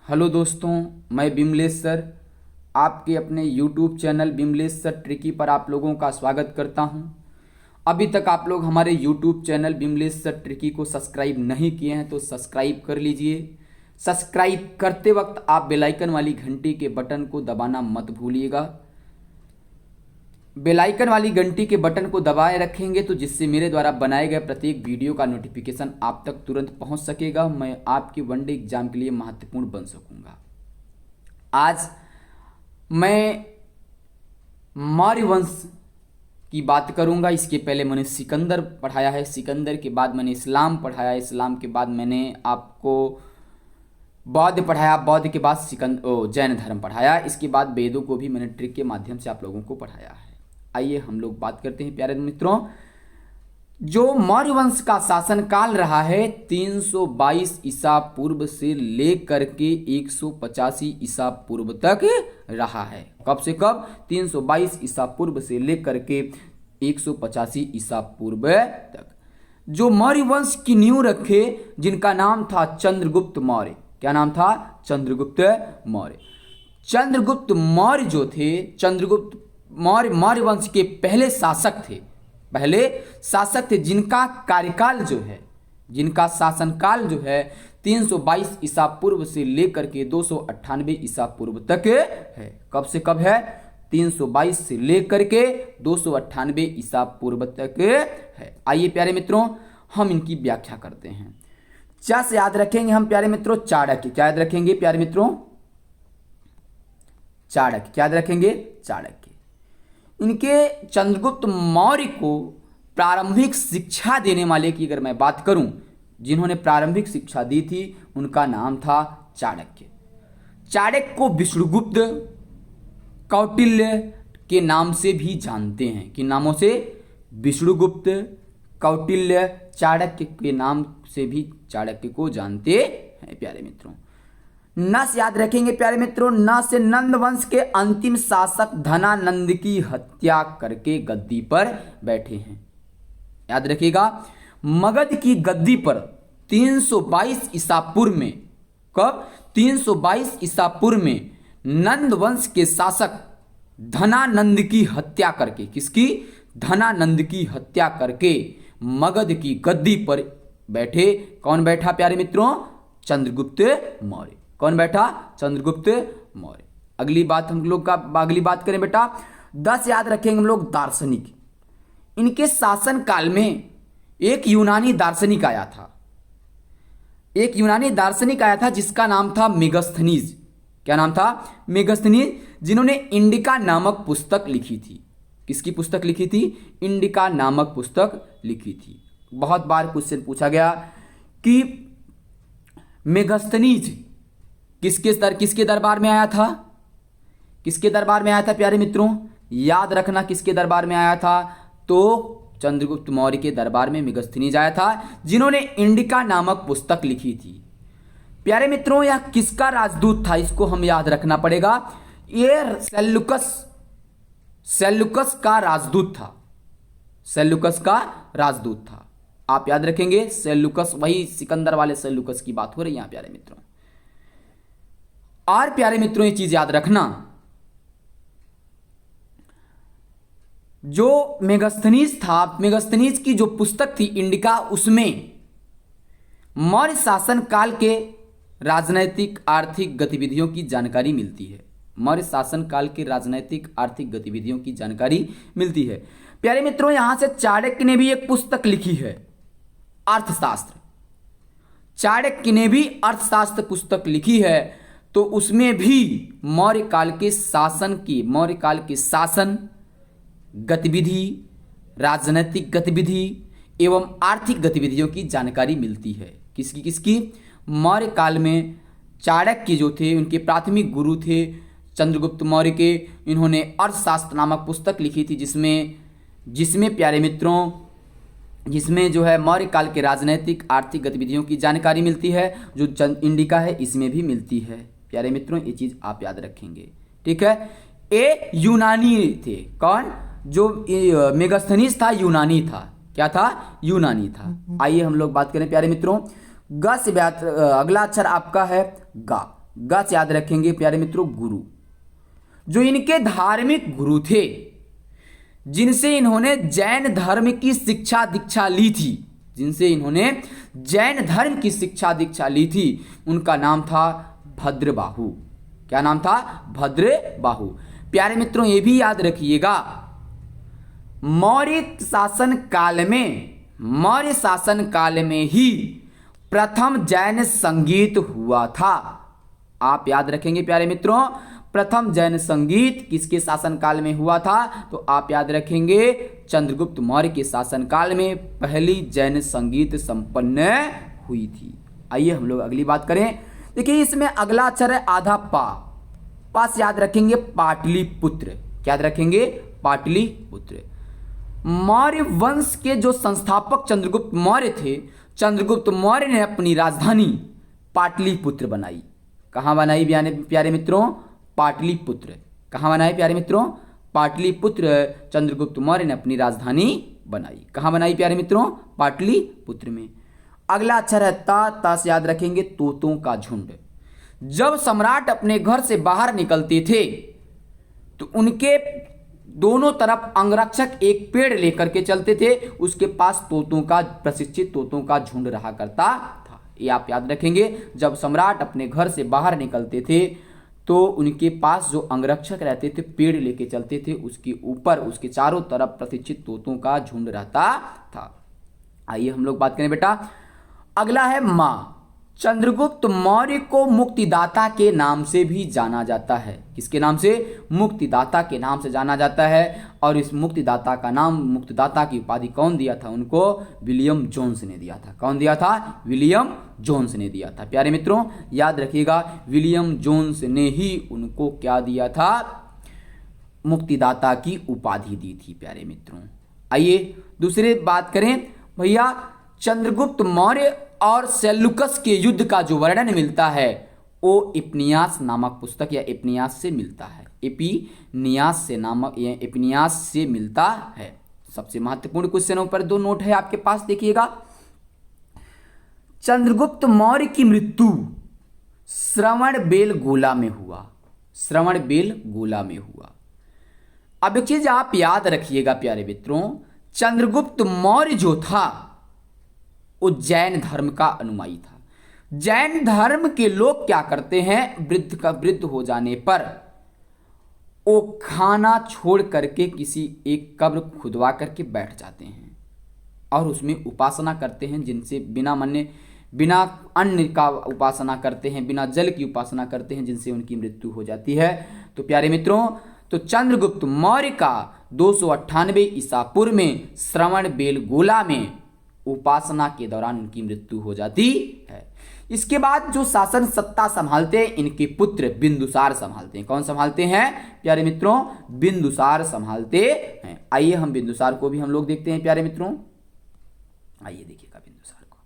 Hello दोस्तों, मैं Bimlesh sir आपके अपने YouTube channel Bimlesh sir tricky पर आप लोगों का स्वागत करता हूं। अभी तक आप लोग हमारे YouTube channel Bimlesh sir tricky को सब्सक्राइब नहीं किए हैं तो सब्सक्राइब कर लीजिए। सब्सक्राइब करते वक्त आप बेल आइकन वाली घंटी के बटन को दबाना मत भूलिएगा। बेल आइकन वाली घंटी के बटन को दबाए रखेंगे तो जिससे मेरे द्वारा बनाए गए प्रत्येक वीडियो का नोटिफिकेशन आप तक तुरंत पहुंच सकेगा। मैं आपके वनडे एग्जाम के लिए महत्वपूर्ण बन सकूंगा। आज मैं मौर्य वंश की बात करूंगा। इसके पहले मैंने सिकंदर पढ़ाया है, सिकंदर के बाद मैंने इस्लाम पढ़ाया, इस्लाम के बाद मैंने आपको बौद्ध पढ़ाया, बौद्ध के बाद जैन धर्म पढ़ाया। इसके बाद वेदों को भी मैंने ट्रिक के माध्यम से आप लोगों को पढ़ाया है। आइए हम लोग बात करते हैं प्यारे मित्रों। जो मौर्य वंश का शासनकाल रहा है 322 ईसा पूर्व से लेकर के 185 ईसा पूर्व तक रहा है। कब से कब? 322 ईसा पूर्व से लेकर के 185 ईसा पूर्व तक जो मौर्य वंश की नींव रखे, जिनका नाम था चंद्रगुप्त मौर्य। क्या नाम था? चंद्रगुप्त मौर्य। चंद्रगुप्त मौर्य जो थे, चंद्रगुप्त मौर्य मौर्य वंश के पहले शासक थे, जिनका कार्यकाल जो है, जिनका शासनकाल जो है 322 ईसा पूर्व से लेकर के 298 ईसा पूर्व तक है। कब से कब है? 322 से लेकर के 298 ईसा पूर्व तक है। आइए प्यारे मित्रों हम इनकी व्याख्या करते हैं। क्या से याद रखेंगे हम प्यारे मित्रों? चाणक्य। क्या याद रखेंगे प्यारे मित्रों? चाणक्य। क्या याद रखेंगे? चाणक्य। इनके चंद्रगुप्त मौर्य को प्रारंभिक शिक्षा देने वाले की अगर मैं बात करूं, जिन्होंने प्रारंभिक शिक्षा दी थी, उनका नाम था चाणक्य। चाणक्य को विष्णुगुप्त, कौटिल्य के नाम से भी जानते हैं। किन नामों से? विष्णुगुप्त, कौटिल्य, चाणक्य के नाम से भी चाणक्य को जानते हैं प्यारे मित्रों। न से याद रखेंगे प्यारे मित्रों, न से नंद वंश के अंतिम शासक धनानंद की हत्या करके गद्दी पर बैठे हैं। याद रखिएगा, मगध की गद्दी पर 322 ईसा पूर्व में, कब? 322 ईसा पूर्व में नंद वंश के शासक धनानंद की हत्या करके, किसकी? धनानंद की हत्या करके मगध की गद्दी पर बैठे। कौन बैठा प्यारे मित्रों? चंद्रगुप्त मौर्य। कौन बैठा? चंद्रगुप्त मौर्य। अगली बात हम लोग का अगली बात करें बेटा, 10 याद रखेंगे हम लोग दार्शनिक। इनके शासन काल में एक यूनानी दार्शनिक आया था, एक यूनानी दार्शनिक आया था जिसका नाम था मेगस्थनीज। क्या नाम था? मेगस्थनीज, जिन्होंने इंडिका नामक पुस्तक लिखी थी। किसकी पुस्तक लिखी थी? इंडिका नामक पुस्तक लिखी थी। बहुत बार क्वेश्चन पूछा गया कि मेगस्थनीज किसके दरबार में आया था? किसके दरबार में आया था प्यारे मित्रों? याद रखना, किसके दरबार में आया था? तो चंद्रगुप्त मौर्य के दरबार में मेगस्थनीज आया था, जिन्होंने इंडिका नामक पुस्तक लिखी थी। प्यारे मित्रों यह किसका राजदूत था? इसको हम याद रखना पड़ेगा। ये सेल्युकस का राजदूत था। सेल्युकस का राजदूत था। आप याद रखेंगे, सेल्युकस, वही सिकंदर वाले सेल्युकस की बात हो रही है यहाँ प्यारे मित्रों। और प्यारे मित्रों ये चीज याद रखना, जो मेगस्थनीज था, मेगस्थनीज की जो पुस्तक थी इंडिका, उसमें मौर्य शासन काल के राजनैतिक आर्थिक गतिविधियों की जानकारी मिलती है। मौर्य शासन काल के राजनैतिक आर्थिक गतिविधियों की जानकारी मिलती है प्यारे मित्रों। यहां से चाणक्य ने भी एक पुस्तक लिखी है, अर्थशास्त्र। चाणक्य ने भी अर्थशास्त्र पुस्तक लिखी है, तो उसमें भी मौर्य काल के शासन गतिविधि, राजनीतिक गतिविधि एवं आर्थिक गतिविधियों की जानकारी मिलती है। किसकी? मौर्य काल में चाणक्य जो थे, उनके प्राथमिक गुरु थे चंद्रगुप्त मौर्य के। इन्होंने अर्थशास्त्र नामक पुस्तक लिखी थी, जिसमें प्यारे मित्रों, जिसमें जो है मौर्य काल के राजनीतिक आर्थिक गतिविधियों की जानकारी मिलती है। जो इंडिका है इसमें भी मिलती है प्यारे मित्रों। ये चीज आप याद रखेंगे, ठीक है। ए यूनानी थे। कौन? जो मेगस्थनीज था, यूनानी था। क्या था? यूनानी था। आइए हम लोग बात करें प्यारे मित्रों, ग से अगला अक्षर आपका है गा। ग से याद रखेंगे प्यारे मित्रों गुरु। जो इनके धार्मिक गुरु थे, जिनसे इन्होंने जैन धर्म की शिक्षा दीक्षा ली थी, जिनसे इन्होंने जैन धर्म की शिक्षा दीक्षा ली थी, उनका नाम था भद्रबाहु। क्या नाम था? भद्रबाहु। प्यारे मित्रों ये भी याद रखिएगा, मौर्य शासन काल में ही प्रथम जैन संगीत हुआ था। आप याद रखेंगे प्यारे मित्रों, प्रथम जैन संगीत किसके शासनकाल में हुआ था? तो आप याद रखेंगे चंद्रगुप्त मौर्य के शासनकाल में पहली जैन संगीत संपन्न हुई थी। आइए हम लोग अगली बात करें। देखिए इसमें अगला अक्षर है आधा पा से याद रखेंगे पाटलिपुत्र। क्या याद रखेंगे? पाटलिपुत्र। मौर्य वंश के जो संस्थापक चंद्रगुप्त मौर्य थे, चंद्रगुप्त मौर्य ने अपनी राजधानी पाटलिपुत्र बनाई। कहां बनाई प्यारे मित्रों? पाटलिपुत्र। कहां बनाई प्यारे मित्रों? पाटलिपुत्र चंद्रगुप्त मौर्य ने अपनी राजधानी बनाई। कहां बनाई प्यारे मित्रों? पाटलिपुत्र में। अगला अक्षर है ता से याद रखेंगे तोतों का झुंड। जब सम्राट अपने घर से बाहर निकलते थे तो उनके दोनों तरफ अंगरक्षक एक पेड़ लेकर के चलते थे, उसके पास तोतों का प्रशिक्षित तोतों का झुंड रहा करता था। ये आप याद रखेंगे। जब सम्राट अपने घर से बाहर निकलते थे तो उनके पास जो अंगरक्षक रहते थे पेड़ लेके चलते थे, उसके ऊपर उसके चारों तरफ प्रशिक्षित तोतों का झुंड रहता था। आइए हम लोग बात करें बेटा। अगला है माँ। चंद्रगुप्त मौर्य को मुक्तिदाता के नाम से भी जाना जाता है। किसके नाम से? मुक्तिदाता के नाम से जाना जाता है। और इस मुक्तिदाता का नाम, मुक्तिदाता की उपाधि कौन दिया था उनको? विलियम जोन्स ने दिया था। कौन दिया था? विलियम जोन्स ने दिया था। प्यारे मित्रों याद रखिएगा, विलियम जोन्स ने ही उनको क्या दिया था? मुक्तिदाता की उपाधि दी थी प्यारे मित्रों। आइए दूसरी बात करें भैया। चंद्रगुप्त मौर्य और सेल्युकस के युद्ध का जो वर्णन मिलता है वो इपनियास नामक पुस्तक या इपनियास से मिलता है। इपनियास से मिलता है। सबसे महत्वपूर्ण क्वेश्चनों पर दो नोट है आपके पास, देखिएगा। चंद्रगुप्त मौर्य की मृत्यु श्रवणबेलगोला में हुआ। श्रवणबेलगोला में हुआ। अब एक चीज आप याद रखिएगा प्यारे मित्रों, चंद्रगुप्त मौर्य जो था वो जैन धर्म का अनुयायी था। जैन धर्म के लोग क्या करते हैं? वृद्ध हो जाने पर वो खाना छोड़ करके किसी एक कब्र खुदवा करके बैठ जाते हैं और उसमें उपासना करते हैं, जिनसे बिना अन्न का उपासना करते हैं, बिना जल की उपासना करते हैं, जिनसे उनकी मृत्यु हो जाती है। तो प्यारे मित्रों, तो चंद्रगुप्त मौर्य का 298 ईसा पूर्व में श्रवणबेलगोला में उपासना के दौरान उनकी मृत्यु हो जाती है। इसके बाद जो शासन सत्ता संभालते हैं इनके पुत्र बिंदुसार संभालते हैं। कौन संभालते हैं प्यारे मित्रों? बिंदुसार संभालते हैं। आइए हम बिंदुसार को भी हम लोग देखते हैं प्यारे मित्रों। आइए देखिएगा बिंदुसार को।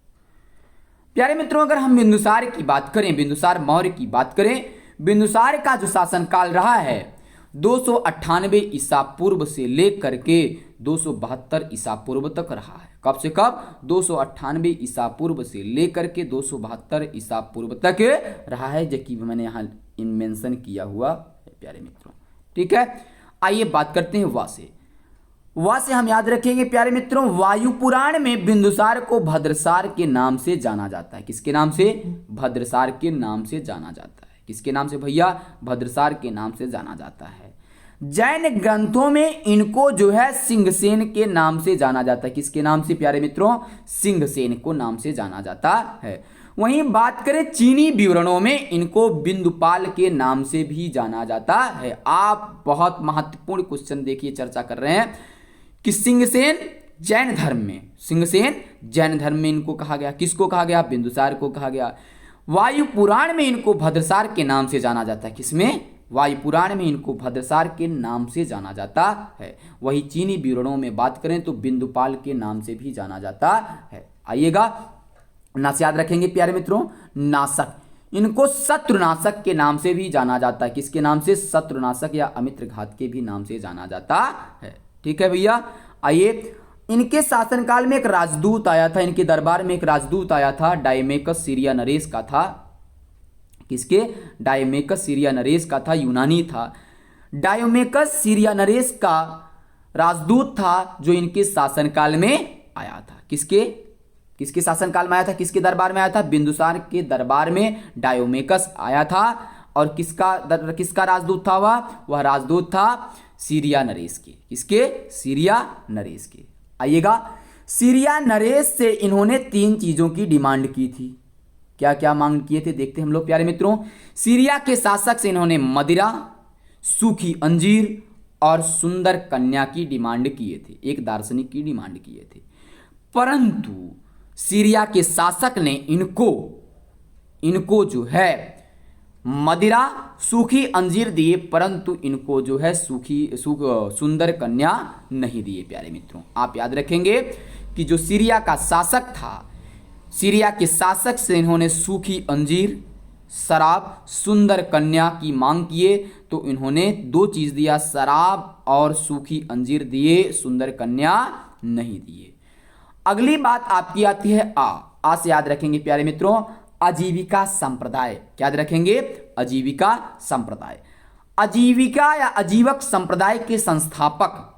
प्यारे मित्रों अगर हम बिंदुसार की बात करें, बिंदुसार मौर्य की बात करें, बिंदुसार का जो शासनकाल रहा है 298 ईसा पूर्व से लेकर के 272 ईसा पूर्व तक रहा है। कब से कब? 298 ईसा पूर्व से लेकर के 272 ईसा पूर्व तक रहा है, जो कि मैंने यहाँ मेंशन किया हुआ है प्यारे मित्रों। ठीक है, आइए बात करते हैं वा से हम याद रखेंगे प्यारे मित्रों, वायु पुराण में बिंदुसार को भद्रसार के नाम से जाना जाता है। किसके नाम से? भद्रसार के नाम से जाना जाता है। किसके नाम से भैया? भद्रसार के नाम से जाना जाता है। जैन ग्रंथों में इनको जो है सिंहसेन के नाम से जाना जाता है। किसके नाम से प्यारे मित्रों? सिंहसेन को नाम से जाना जाता है। वहीं बात करें चीनी विवरणों में इनको बिंदुपाल के नाम से भी जाना जाता है। आप बहुत महत्वपूर्ण क्वेश्चन देखिए चर्चा कर रहे हैं कि सिंहसेन जैन धर्म में इनको कहा गया। किसको कहा गया? बिंदुसार को कहा गया। वायु पुराण में इनको भद्रसार के नाम से जाना जाता है। किसमें? वायु पुराण में इनको भद्रसार के नाम से जाना जाता है। वही चीनी विवरणों में बात करें तो बिंदुपाल के नाम से भी जाना जाता है। आइएगा, नास याद रखेंगे प्यारे मित्रों, नासक, इनको शत्रुनाशक के नाम से भी जाना जाता है। किसके नाम से? शत्रुनाशक या अमित्रघात के भी नाम से जाना जाता है। ठीक है भैया, आइए। इनके शासनकाल में एक राजदूत आया था, इनके दरबार में एक राजदूत आया था, डायमेकस सीरिया नरेश का था। किसके? डायोमेकस सीरियानरेस का था, यूनानी था। डायोमेकस सीरियानरेस का राजदूत था जो इनके शासनकाल में आया था। किसके शासनकाल में आया था? किसके दरबार में आया था? बिंदुसार के दरबार में डायोमेकस आया था। और किसका राजदूत था? वह राजदूत था सीरिया नरेश के। किसके? सीरिया नरेश के। आइएगा, सीरिया नरेश से इन्होंने 3 चीजों की डिमांड की थी। क्या क्या मांग किए थे देखते हैं हम लोग प्यारे मित्रों। सीरिया के शासक से इन्होंने मदिरा, सूखी अंजीर और सुंदर कन्या की डिमांड किए थे, एक दार्शनिक की डिमांड किए थे। परंतु सीरिया के शासक ने इनको जो है मदिरा, सूखी अंजीर दिए, परंतु इनको जो है सुंदर कन्या नहीं दिए। प्यारे मित्रों, आप याद रखेंगे कि जो सीरिया का शासक था, सीरिया के शासक से इन्होंने सूखी अंजीर, शराब, सुंदर कन्या की मांग किए, तो इन्होंने 2 चीज दिया, शराब और सूखी अंजीर दिए, सुंदर कन्या नहीं दिए। अगली बात आपकी आती है आ से याद रखेंगे प्यारे मित्रों, आजीविका संप्रदाय। क्या याद रखेंगे? आजीविका संप्रदाय। आजीविका या आजीवक संप्रदाय के संस्थापक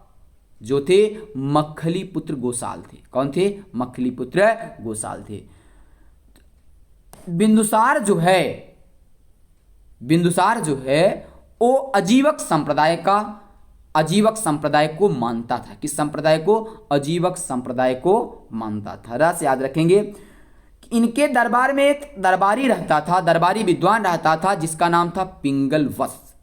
जो थे मक्खलीपुत्र गोसाल थे। कौन थे? मक्खलीपुत्र गोसाल थे। बिंदुसार जो है वो आजीवक संप्रदाय को मानता था। किस संप्रदाय को? आजीवक संप्रदाय को मानता था। रस याद रखेंगे। इनके दरबार में एक दरबारी रहता था, दरबारी विद्वान रहता था, जिसका नाम था पिंगलवत्स।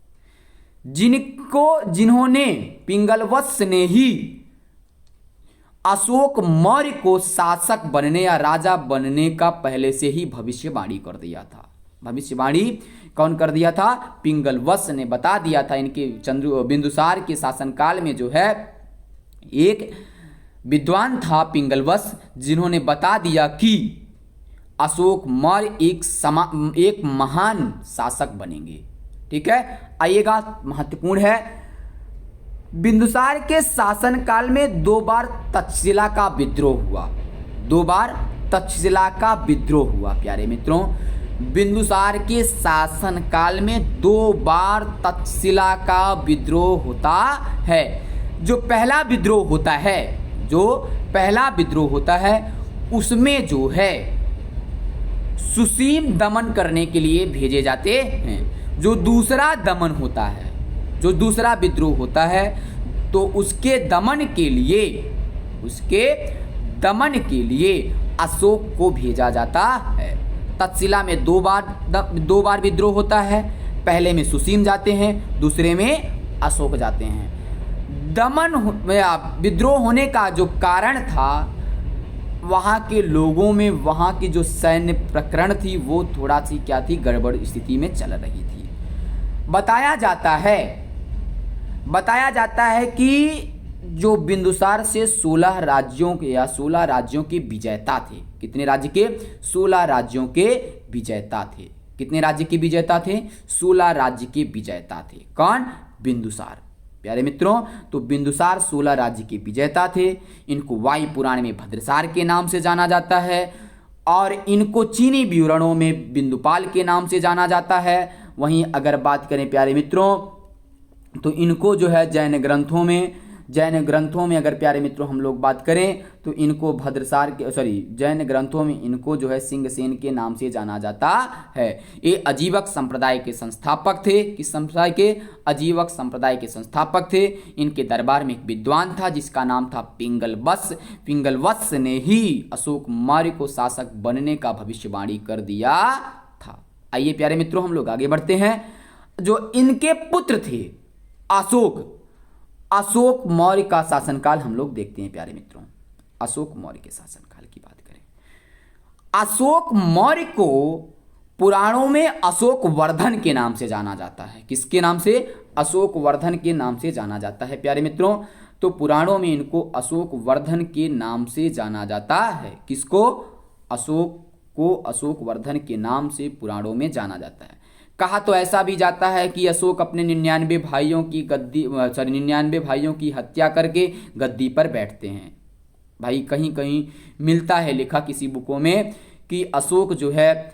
जिन्होंने पिंगलवत्स ने ही अशोक मौर्य को शासक बनने या राजा बनने का पहले से ही भविष्यवाणी कर दिया था। भविष्यवाणी कौन कर दिया था? पिंगलवत्स ने बता दिया था। इनके बिंदुसार के शासनकाल में जो है एक विद्वान था पिंगलवत्स, जिन्होंने बता दिया कि अशोक मौर्य एक महान शासक बनेंगे। ठीक है, आइएगा, महत्वपूर्ण है। बिंदुसार के शासनकाल में 2 बार तक्षशिला का विद्रोह हुआ। 2 बार तक्षशिला का विद्रोह हुआ प्यारे मित्रों। बिंदुसार के शासनकाल में 2 बार तक्षशिला का विद्रोह होता है। जो पहला विद्रोह होता है उसमें जो है सुसीम दमन करने के लिए भेजे जाते हैं। जो दूसरा विद्रोह होता है तो उसके दमन के लिए अशोक को भेजा जाता है। तक्षशिला में 2 बार विद्रोह होता है। पहले में सुसीम जाते हैं, दूसरे में अशोक जाते हैं। विद्रोह होने का जो कारण था, वहाँ के लोगों में वहाँ की जो सैन्य प्रकरण थी वो थोड़ा सी क्या थी, गड़बड़ स्थिति में चल रही थी। बताया जाता है कि जो बिंदुसार से 16 राज्यों के विजेता थे। कितने राज्य के? 16 राज्यों के विजेता थे। कितने राज्य के विजेता थे? 16 राज्य के विजेता थे। कौन? बिंदुसार। प्यारे मित्रों, तो बिंदुसार 16 राज्य के विजेता थे। इनको वायु पुराण में भद्रसार के नाम से जाना जाता है और इनको चीनी विवरणों में बिंदुपाल के नाम से जाना जाता है। वहीं अगर बात करें प्यारे मित्रों, तो इनको जो है जैन ग्रंथों में अगर प्यारे मित्रों हम लोग बात करें तो इनको जैन ग्रंथों में इनको जो है सिंहसेन के नाम से जाना जाता है। ये आजीवक संप्रदाय के संस्थापक थे। किस संप्रदाय के? आजीवक संप्रदाय के संस्थापक थे। इनके दरबार में एक विद्वान था जिसका नाम था पिंगलवत्स। पिंगलवत्स ने ही अशोक मौर्य को शासक बनने का भविष्यवाणी कर दिया था। आइए प्यारे मित्रों, हम लोग आगे बढ़ते हैं। जो इनके पुत्र थे अशोक मौर्य का शासनकाल हम लोग देखते हैं प्यारे मित्रों। अशोक मौर्य के शासनकाल की बात करें, अशोक मौर्य को पुराणों में अशोक वर्धन के नाम से जाना जाता है। किसके नाम से? अशोक वर्धन के नाम से जाना जाता है प्यारे मित्रों। तो पुराणों में इनको अशोक वर्धन के नाम से जाना जाता है। किसको? अशोक वर्धन के नाम से पुराणों में जाना जाता है। कहा तो ऐसा भी जाता है कि अशोक अपने 99 भाइयों की हत्या करके गद्दी पर बैठते हैं। भाई कहीं कहीं मिलता है लिखा किसी बुकों में कि अशोक जो है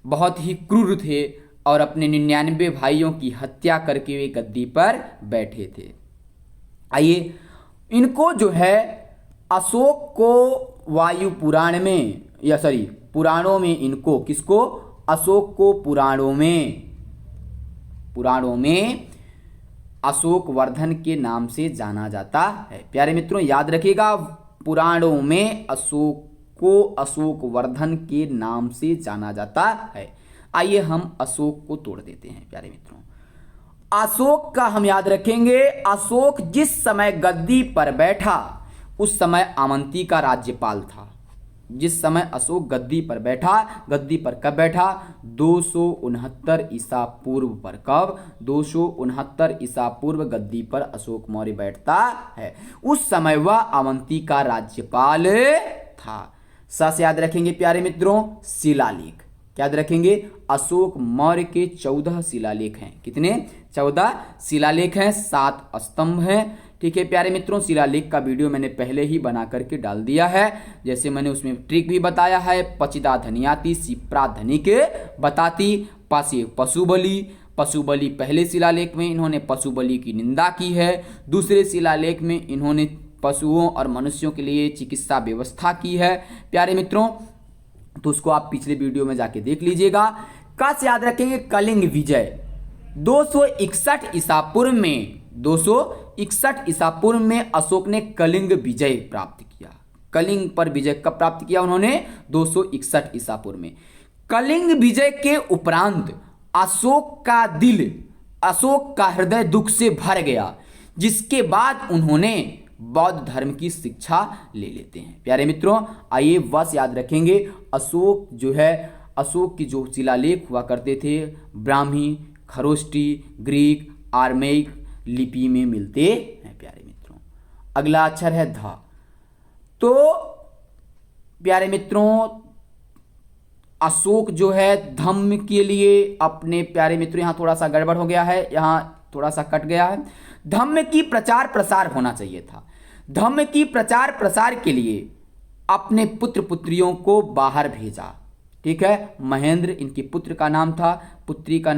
बहुत ही क्रूर थे, और अपने 99 भाइयों की हत्या करके वे गद्दी पर बैठे थे। आइए, इनको जो है अशोक को वायु पुराण में, या सॉरी पुराणों में, इनको किसको, अशोक को पुराणों में अशोक वर्धन के नाम से जाना जाता है। प्यारे मित्रों याद रखिएगा, पुराणों में अशोक को अशोक वर्धन के नाम से जाना जाता है। आइए हम अशोक को तोड़ देते हैं। प्यारे मित्रों, अशोक का हम याद रखेंगे, अशोक जिस समय गद्दी पर बैठा उस समय अवंती का राज्यपाल था। जिस समय अशोक गद्दी पर बैठा, गद्दी पर कब बैठा, 269 ईसा पूर्व पर। कब, 269 ईसा पूर्व गद्दी पर अशोक मौर्य बैठता है। उस समय वह अवंती का राज्यपाल था। सस याद रखेंगे प्यारे मित्रों, शिलालेख याद रखेंगे। अशोक मौर्य के 14 शिलालेख हैं। कितने, 14 शिलालेख हैं, 7 स्तंभ हैं। ठीक है प्यारे मित्रों, शिलालेख का वीडियो मैंने पहले ही बना करके डाल दिया है। जैसे मैंने उसमें ट्रिक भी बताया है, पचिदा धनियाती सिप्रा धनिक बताती, पासी पशु बलि पहले शिलालेख में इन्होंने पशु बलि की निंदा की है। दूसरे शिलालेख में इन्होंने पशुओं और मनुष्यों के लिए चिकित्सा व्यवस्था की है। प्यारे मित्रों, तो उसको आप पिछले वीडियो में जाके देख लीजिएगा। का से याद रखेंगे, कलिंग विजय 261 ईसा पूर्व में, 261 ईसा पूर्व में अशोक ने कलिंग विजय प्राप्त किया। कलिंग पर विजय कब प्राप्त किया उन्होंने, 261 ईसा पूर्व में। कलिंग विजय के उपरांत अशोक का हृदय दुख से भर गया, जिसके बाद उन्होंने बौद्ध धर्म की शिक्षा ले लेते हैं। प्यारे मित्रों, आइए बस याद रखेंगे, अशोक जो है, अशोक की जो शिलालेख हुआ करते थे ब्राह्मी, खरोष्टी, ग्रीक, आर्मेइक लिपि में मिलते हैं। प्यारे मित्रों, अगला अक्षर है ध। तो प्यारे मित्रों, अशोक जो है धम्म के लिए अपने, प्यारे मित्रों यहां थोड़ा सा गड़बड़ हो गया है, यहां थोड़ा सा कट गया है। धम्म की प्रचार प्रसार होना चाहिए था। धम्म की प्रचार प्रसार के लिए अपने पुत्र पुत्रियों को बाहर भेजा। ठीक है, महेंद्र इनके पुत्र का नाम था, पुत्री का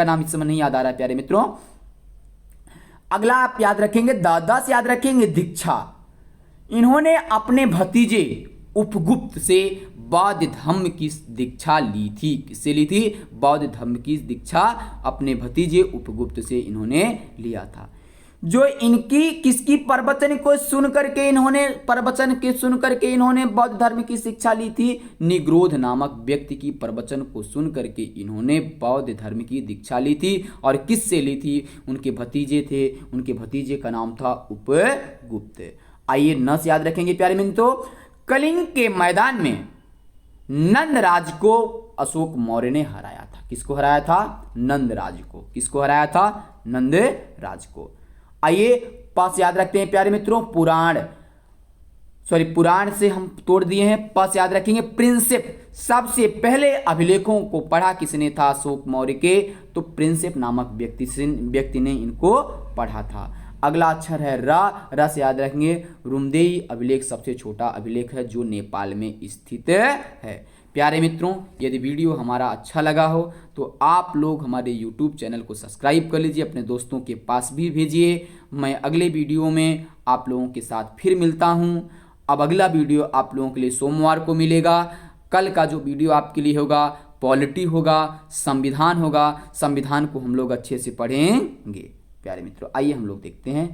नाम इस समय नहीं याद आ रहा है प्यारे मित्रों। अगला आप याद रखेंगे, दादा से याद रखेंगे दीक्षा। इन्होंने अपने भतीजे उपगुप्त से बौद्ध धर्म की दीक्षा ली थी। किससे ली थी, बौद्ध धर्म की दीक्षा अपने भतीजे उपगुप्त से इन्होंने लिया था। जो इनकी किसकी प्रवचन को सुन करके इन्होंने बौद्ध धर्म की शिक्षा ली थी, निग्रोध नामक व्यक्ति की प्रवचन को सुन करके इन्होंने बौद्ध धर्म की दीक्षा ली थी। और किससे ली थी, उनके भतीजे थे, उनके भतीजे का नाम था उपगुप्त। आइए न से याद रखेंगे प्यारे मित्रों, कलिंग के मैदान में नंदराज को अशोक मौर्य ने हराया था। किसको हराया था, नंदराज को। किसको हराया था, नंदराज को। आइए पास याद रखते हैं प्यारे मित्रों, पुराण से हम तोड़ दिए हैं। पास याद रखेंगे, प्रिंसिप। सबसे पहले अभिलेखों को पढ़ा किसने था, अशोक मौर्य के। तो प्रिंसिप नामक व्यक्ति ने इनको पढ़ा था। अगला अक्षर है र से याद रखेंगे, रुमदेई अभिलेख सबसे छोटा अभिलेख है जो नेपाल में स्थित है। प्यारे मित्रों, यदि वीडियो हमारा अच्छा लगा हो तो आप लोग हमारे YouTube चैनल को सब्सक्राइब कर लीजिए, अपने दोस्तों के पास भी भेजिए। मैं अगले वीडियो में आप लोगों के साथ फिर मिलता हूं। अब अगला वीडियो आप लोगों के लिए सोमवार को मिलेगा। कल का जो वीडियो आपके लिए होगा पॉलिटी होगा, संविधान होगा। संविधान को हम लोग अच्छे से पढ़ेंगे। प्यारे मित्रों, आइए हम लोग देखते हैं